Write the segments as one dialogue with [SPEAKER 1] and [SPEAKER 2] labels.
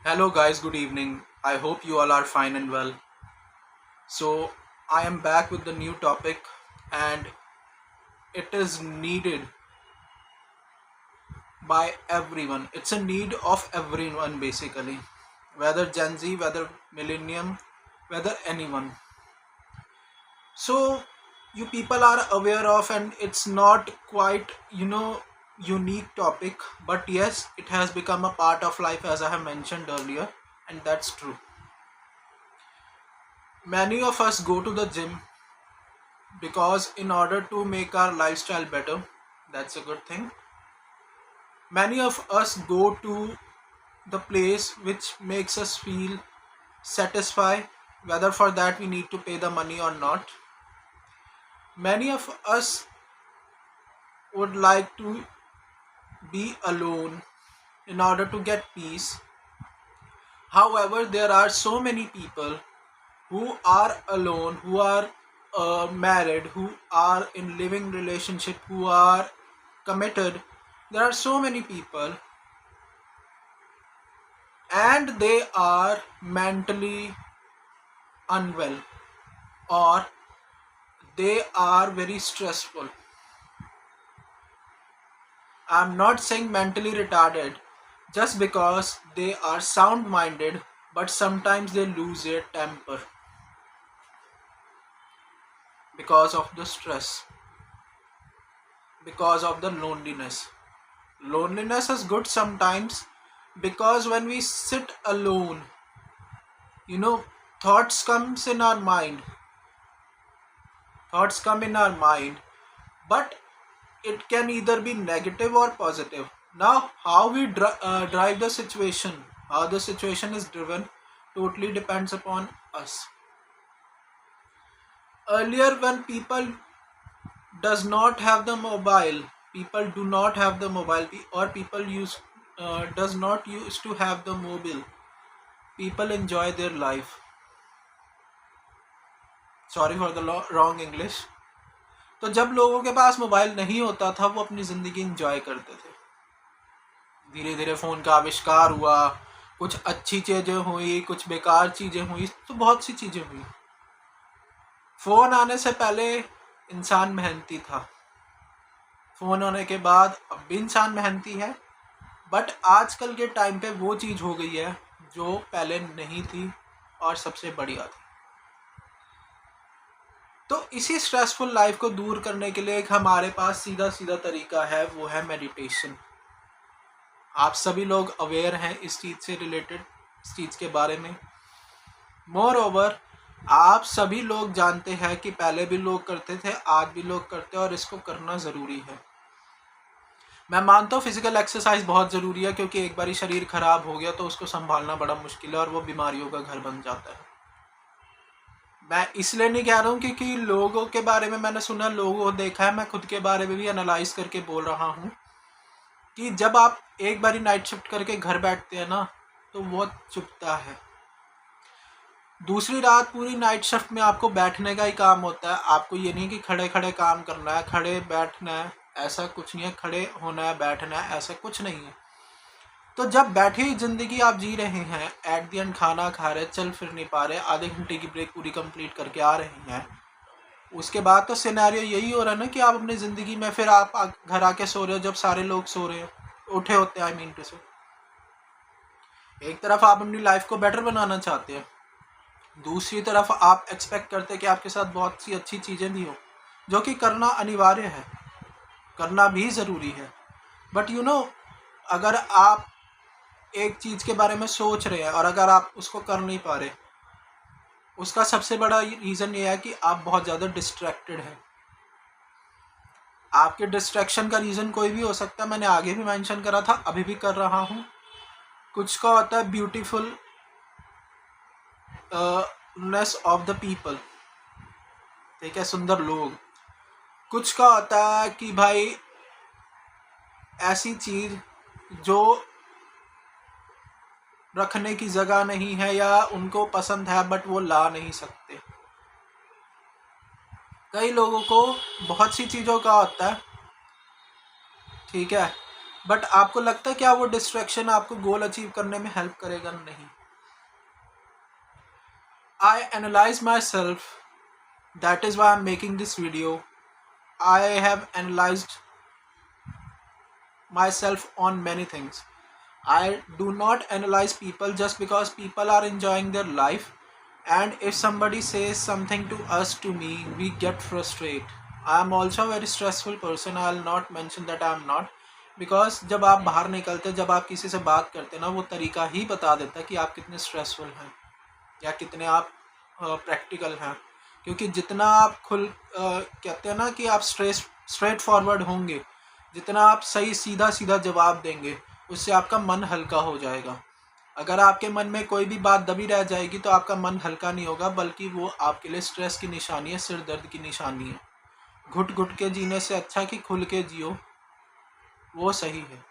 [SPEAKER 1] Hello, guys, good evening. I hope you all are fine and well. So, I am back with the new topic, and it is needed by everyone. It's a need of everyone, basically, whether Gen Z, whether Millennium, whether anyone. So, you people are aware of, and it's not quite, unique topic, but yes, it has become a part of life, as I have mentioned earlier, and that's true. Many of us go to the gym because in order to make our lifestyle better, that's a good thing. Many of us go to the place which makes us feel satisfied, whether for that we need to pay the money or not. Many of us would like to be alone in order to get peace. However, there are so many people who are alone, who are married, who are in living relationship, who are committed. There are so many people, and they are mentally unwell, or they are very stressful. I'm not saying mentally retarded just because they are sound minded, but sometimes they lose their temper because of the stress, because of the loneliness. Loneliness is good sometimes because when we sit alone, you know, thoughts comes in our mind. Thoughts come in our mind, but it can either be negative or positive. Now, how we drive the situation, how the situation is driven, totally depends upon us. Earlier, when people does not have the mobile, people do not have the mobile, or people use does not used to have the mobile. People enjoy their life. Sorry for the wrong English. तो जब लोगों के पास mobile नहीं होता था, वो अपनी ज़िंदगी इंजॉय करते थे. धीरे धीरे फ़ोन का आविष्कार हुआ, कुछ अच्छी चीज़ें हुई, कुछ बेकार चीज़ें हुई, तो बहुत सी चीज़ें हुई. फ़ोन आने से पहले इंसान मेहनती था. फ़ोन होने के बाद अब भी इंसान मेहनती है, बट आजकल के टाइम पे वो चीज़ हो गई है जो पहले नहीं थी और सबसे बढ़िया थी. तो इसी स्ट्रेसफुल लाइफ को दूर करने के लिए एक हमारे पास सीधा सीधा तरीका है, वो है मेडिटेशन. आप सभी लोग अवेयर हैं इस चीज़ से रिलेटेड, इस चीज़ के बारे में. मोर ओवर, आप सभी लोग जानते हैं कि पहले भी लोग करते थे, आज भी लोग करते हैं, और इसको करना ज़रूरी है. मैं मानता हूँ फिजिकल एक्सरसाइज बहुत ज़रूरी है, क्योंकि एक बारी शरीर ख़राब हो गया तो उसको संभालना बड़ा मुश्किल है, और वो बीमारियों का घर बन जाता है. मैं इसलिए नहीं कह रहा हूँ क्योंकि लोगों के बारे में मैंने सुना, लोगों को देखा है, मैं खुद के बारे में भी एनालाइज करके बोल रहा हूँ कि जब आप एक बारी नाइट शिफ्ट करके घर बैठते हैं ना, तो वो चुभता है. दूसरी रात पूरी नाइट शिफ्ट में आपको बैठने का ही काम होता है. आपको ये नहीं कि खड़े खड़े काम करना है, खड़े बैठना है, ऐसा कुछ नहीं है. खड़े होना है, बैठना है, ऐसा कुछ नहीं है. तो जब बैठी हुई ज़िंदगी आप जी रहे हैं, एट द एंड खाना खा रहे, चल फिर नहीं पा रहे, आधे घंटे की ब्रेक पूरी कंप्लीट करके आ रहे हैं, उसके बाद तो सिनेरियो यही हो रहा है ना कि आप अपनी ज़िंदगी में फिर आप घर आके सो रहे हो जब सारे लोग सो रहे हो, उठे होते हैं, आई मीन टू से. एक तरफ आप अपनी लाइफ को बेटर बनाना चाहते हैं, दूसरी तरफ आप एक्सपेक्ट करते हैं कि आपके साथ बहुत सी अच्छी चीज़ें भी हो, जो कि करना अनिवार्य है, करना भी ज़रूरी है. बट अगर आप एक चीज़ के बारे में सोच रहे हैं और अगर आप उसको कर नहीं पा रहे, उसका सबसे बड़ा रीज़न ये है कि आप बहुत ज़्यादा डिस्ट्रैक्टेड हैं. आपके डिस्ट्रैक्शन का रीज़न कोई भी हो सकता है. मैंने आगे भी मेंशन करा था, अभी भी कर रहा हूँ. कुछ का होता है beautifulness of the people, ठीक है, सुंदर लोग. कुछ का होता है कि भाई ऐसी चीज़ जो रखने की जगह नहीं है, या उनको पसंद है बट वो ला नहीं सकते. कई लोगों को बहुत सी चीज़ों का होता है, ठीक है, बट आपको लगता है क्या वो डिस्ट्रैक्शन आपको गोल अचीव करने में हेल्प करेगा? नहीं. I analyze myself. That is why I'm making this video. I have analyzed myself on many things. I do not analyze people just because people are enjoying their life. And if somebody says something to us, to me, we get frustrated. I am also a very stressful person. I will not mention that I am not. Because जब आप बाहर निकलते, जब आप किसी से बात करते ना, वो तरीका ही बता देता है कि आप कितने स्ट्रेसफुल हैं या कितने आप प्रैक्टिकल हैं. क्योंकि जितना आप कहते हैं ना कि आप स्ट्रेट फॉरवर्ड होंगे, जितना आप सही सीधा सीधा जवाब देंगे, उससे आपका मन हल्का हो जाएगा. अगर आपके मन में कोई भी बात दबी रह जाएगी तो आपका मन हल्का नहीं होगा, बल्कि वो आपके लिए स्ट्रेस की निशानी है, सिर दर्द की निशानी है. घुट घुट के जीने से अच्छा कि खुल के जियो, वो सही है.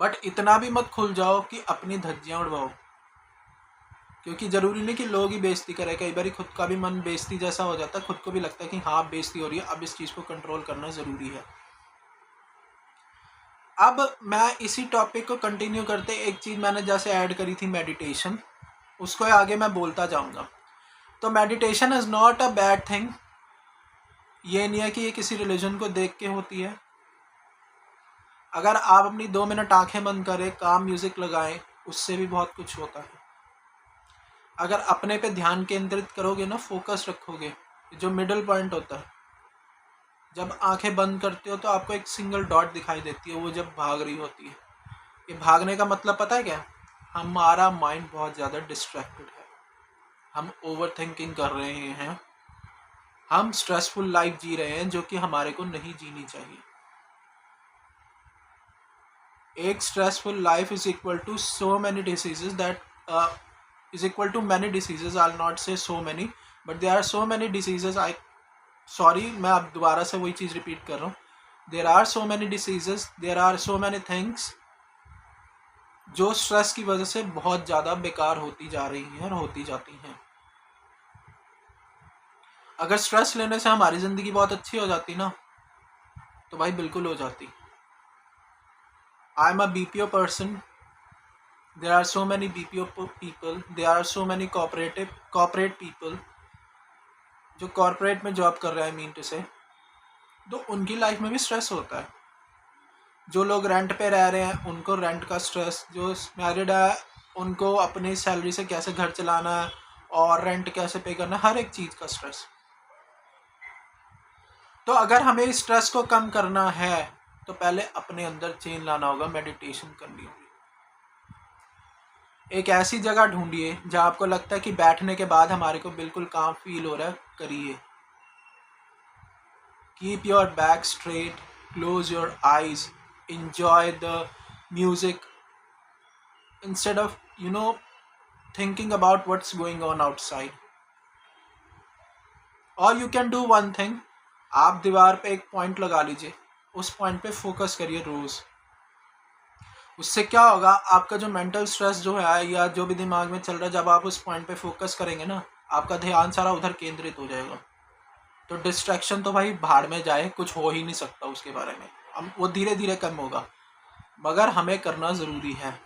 [SPEAKER 1] बट इतना भी मत खुल जाओ कि अपनी धज्जियां उड़वाओ, क्योंकि ज़रूरी नहीं कि लोग ही बेइज्जती करें. कई बार खुद का भी मन बेइज्जती जैसा हो जाता है, खुद को भी लगता है कि हाँ बेइज्जती हो रही है, अब इस चीज़ को कंट्रोल करना ज़रूरी है. अब मैं इसी टॉपिक को कंटिन्यू करते, एक चीज़ मैंने जैसे ऐड करी थी मेडिटेशन, उसको आगे मैं बोलता जाऊंगा. तो meditation is not a bad thing. ये नहीं है कि ये किसी रिलीजन को देख के होती है. अगर आप अपनी 2 मिनट आंखें बंद करें, काम म्यूज़िक लगाएं, उससे भी बहुत कुछ होता है. अगर अपने पे ध्यान केंद्रित करोगे ना, फोकस रखोगे, जो मिडल पॉइंट होता है, जब आंखें बंद करते हो तो आपको एक सिंगल डॉट दिखाई देती है, वो जब भाग रही होती है. ये भागने का मतलब पता है क्या? हमारा माइंड बहुत ज़्यादा डिस्ट्रैक्टेड है, हम ओवर थिंकिंग कर रहे हैं, हम स्ट्रेसफुल लाइफ जी रहे हैं, जो कि हमारे को नहीं जीनी चाहिए. एक stressful life is equal to so many diseases, that is equal to many diseases. I'll not say so many, but there are so many diseases. Sorry, मैं अब दोबारा से वही चीज़ रिपीट कर रहा हूँ. There are so many diseases, there are so many things जो stress की वजह से बहुत ज़्यादा बेकार होती जा रही हैं और होती जाती हैं. अगर स्ट्रेस लेने से हमारी ज़िंदगी बहुत अच्छी हो जाती ना, तो भाई बिल्कुल हो जाती. I am a BPO person. There are so many BPO people. There are so many corporate people जो कॉर्पोरेट में जॉब कर रहे हैं, मीन टू से, तो उनकी लाइफ में भी स्ट्रेस होता है. जो लोग रेंट पे रह रहे हैं उनको रेंट का स्ट्रेस, जो मैरिड है उनको अपनी सैलरी से कैसे घर चलाना है और रेंट कैसे पे करना है, हर एक चीज़ का स्ट्रेस. तो अगर हमें स्ट्रेस को कम करना है तो पहले अपने अंदर चेंज लाना होगा, मेडिटेशन करनी होगी. एक ऐसी जगह ढूंढिए जहाँ आपको लगता है कि बैठने के बाद हमारे को बिल्कुल काम फील हो रहा है, करिए. Keep your back straight, close your eyes, enjoy the music instead of thinking about what's going on outside. or you can do one thing, आप दीवार पे एक पॉइंट लगा लीजिए, उस पॉइंट पे फोकस करिए रोज. उससे क्या होगा, आपका जो मेंटल स्ट्रेस जो है या जो भी दिमाग में चल रहा है, जब आप उस पॉइंट पे फोकस करेंगे ना, आपका ध्यान सारा उधर केंद्रित हो जाएगा. तो डिस्ट्रैक्शन तो भाई भाड़ में जाए, कुछ हो ही नहीं सकता उसके बारे में. हम वो धीरे धीरे कम होगा, मगर हमें करना ज़रूरी है.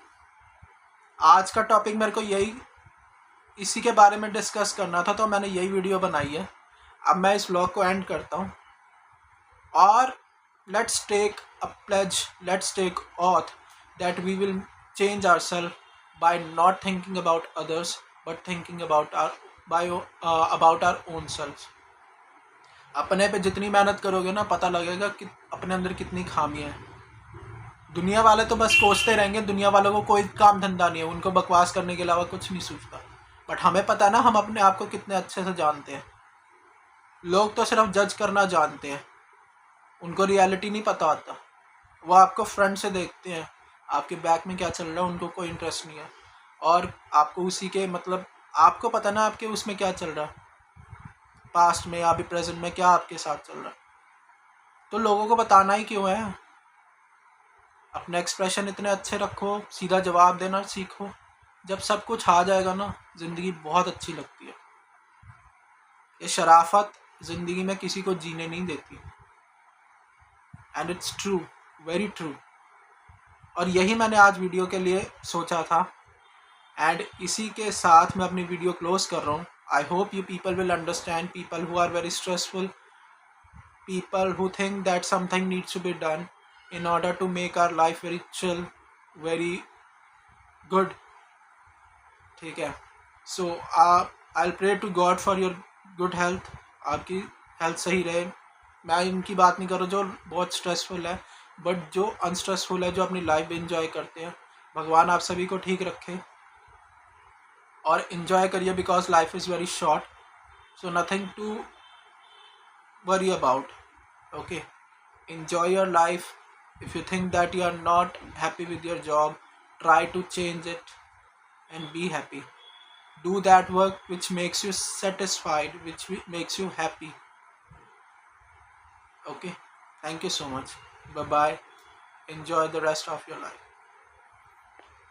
[SPEAKER 1] आज का टॉपिक मेरे को यही इसी के बारे में डिस्कस करना था, तो मैंने यही वीडियो बनाई है. अब मैं इस व्लॉग को एंड करता हूँ. और let's take a pledge, let's take oath that we will change ourselves by not thinking about others but thinking about our own selves. अपने पे जितनी मेहनत करोगे ना, पता लगेगा कि अपने अंदर कितनी खामियां हैं. दुनिया वाले तो बस कोसते रहेंगे, दुनिया वालों को कोई काम धंधा नहीं है, उनको बकवास करने के अलावा कुछ नहीं सूझता. बट हमें पता है ना, हम अपने आप को कितने अच्छे से जानते हैं. लोग तो सिर्फ जज करना जानते हैं, उनको रियलिटी नहीं पता होता. वो आपको फ्रंट से देखते हैं, आपके बैक में क्या चल रहा है उनको कोई इंटरेस्ट नहीं है. और आपको उसी के आपको पता ना आपके उसमें क्या चल रहा है, पास्ट में या अभी प्रेजेंट में क्या आपके साथ चल रहा है. तो लोगों को बताना ही क्यों है. अपने एक्सप्रेशन इतने अच्छे रखो, सीधा जवाब देना सीखो. जब सब कुछ आ जाएगा ना, ज़िंदगी बहुत अच्छी लगती है. ये शराफत ज़िंदगी में किसी को जीने नहीं देती. And it's true, very true. और यही मैंने आज वीडियो के लिए सोचा था, एंड इसी के साथ मैं अपनी वीडियो क्लोज कर रहा हूँ। I hope you people will understand, people who are very stressful, people who think that something needs to be done in order to make our life very chill, very good. ठीक है, सो I'll pray to God for your good health, आपकी health सही रहे। मैं इनकी बात नहीं कर रहा जो बहुत स्ट्रेसफुल है, बट जो अनस्ट्रेसफुल है, जो अपनी लाइफ एंजॉय करते हैं, भगवान आप सभी को ठीक रखे और इन्जॉय करिए, because life is very short, so nothing to worry about. Okay, enjoy your life. If you think that you are not happy with your job, try to change it and be happy. Do that work which makes you satisfied, which makes you happy. Okay, thank you so much. Bye bye. Enjoy the rest of your life.